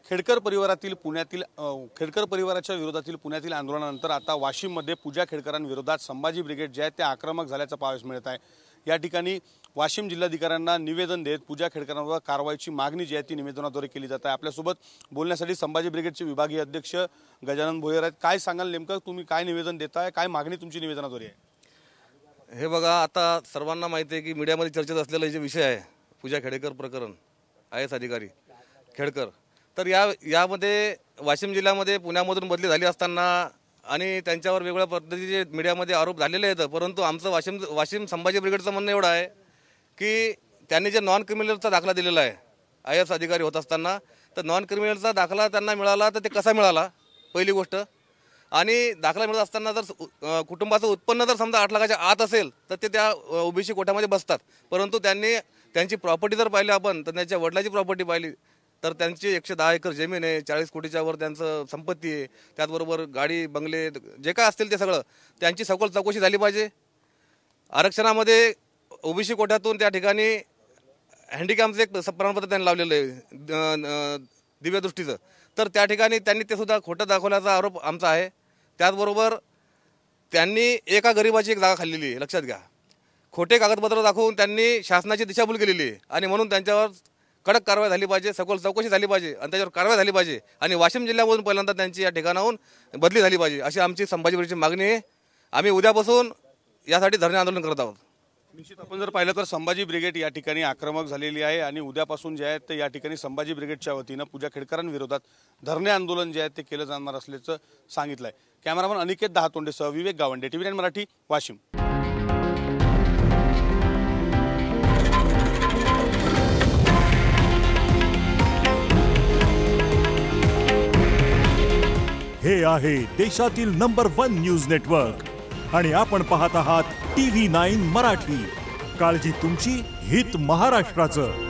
खेडकर परिवाराच्या विरोधातील पुण्यातील आंदोलनानंतर आता वाशिममध्ये पूजा खेडकरांविरोधात संभाजी ब्रिगेड जे आहे ते आक्रमक झाल्याचं पाहायला मिळत आहे। या ठिकाणी वाशिम जिल्हाधिकाऱ्यांना निवेदन देत पूजा खेडकरांवर कारवाईची मागणी जी आहे ती निवेदनाद्वारे केली जात आहे। आपल्यासोबत बोलण्यासाठी संभाजी ब्रिगेडचे विभागीय अध्यक्ष गजानन भोयर आहेत। काय सांगाल, नेमकं तुम्ही काय निवेदन देताय, काय मागणी तुमची निवेदनाद्वारे आहे? हे बघा, आता सर्वांना माहिती आहे की मीडियामध्ये चर्चेत असलेला जे विषय आहे पूजा खेडेकर प्रकरण, IAS अधिकारी खेडकर, तर यामध्ये वाशिम जिल्ह्यामध्ये पुण्यामधून बदली झाली असताना आणि त्यांच्यावर वेगवेगळ्या पद्धतीचे मीडियामध्ये आरोप झालेले आहेत। परंतु आमचं वाशिम संभाजी ब्रिगेडचं म्हणणं एवढं आहे की त्यांनी जे नॉन क्रिमिनलचा दाखला दिलेला आहे IAS अधिकारी होत असताना, तर नॉन क्रिमिनलचा दाखला त्यांना मिळाला तर ते कसा मिळाला पहिली गोष्ट, आणि दाखला मिळत असताना जर कुटुंबाचं उत्पन्न जर समजा 8 लाखाच्या आत असेल तर ते त्या OBC कोट्यामध्ये बसतात। परंतु त्यांची प्रॉपर्टी जर पाहिली आपण तर त्यांच्या वडिलांची प्रॉपर्टी पाहिली तर त्यांची 110 एकर जमीन आहे, 40 कोटीच्या वर त्यांचं संपत्ती आहे, त्याचबरोबर गाडी बंगले जे काय असतील ते सगळं त्यांची सखोल चौकशी झाली पाहिजे। आरक्षणामध्ये OBC कोट्यातून त्या ठिकाणी हँडिकॅपचं एक प्रमाणपत्र त्यांनी लावलेलं आहे दिव्यदृष्टीचं, तर त्या ठिकाणी त्यांनी ते सुद्धा खोटं दाखवल्याचा आरोप आमचा आहे। त्याचबरोबर त्यांनी एका गरिबाची एक जागा खाल्लेली आहे, लक्षात घ्या। खोटे कागदपत्र दाखवून त्यांनी शासनाची दिशाभूल केलेली आहे आणि म्हणून त्यांच्यावर कडक कारवाई झाली पाहिजे, सखोल चौकशी झाली पाहिजे आणि त्याच्यावर कारवाई झाली पाहिजे आणि वाशिम जिल्ह्यामधून पहिल्यांदा त्यांची या ठिकाणाहून बदली झाली पाहिजे अशी आमची संभाजी ब्रिगेडची मागणी आहे। आम्ही उद्यापासून यासाठी धरणे आंदोलन करत आहोत। निश्चित आपण जर पाहिलं तर संभाजी ब्रिगेड या ठिकाणी आक्रमक झालेली आहे आणि उद्यापासून जे आहे ते या ठिकाणी संभाजी ब्रिगेडच्या वतीनं पूजा खेडकरांविरोधात धरणे आंदोलन जे आहे ते केलं जाणार असल्याचं सांगितलं आहे। कॅमेरामन अनिकेत दहातोंडेसह विवेक गावंडे, TV9 मराठी, वाशिम। हे आहे देशातील नंबर 1 न्यूज नेटवर्क आणि आपण पाहत आहात TV9 मराठी। काळजी तुमची, हित महाराष्ट्राचं।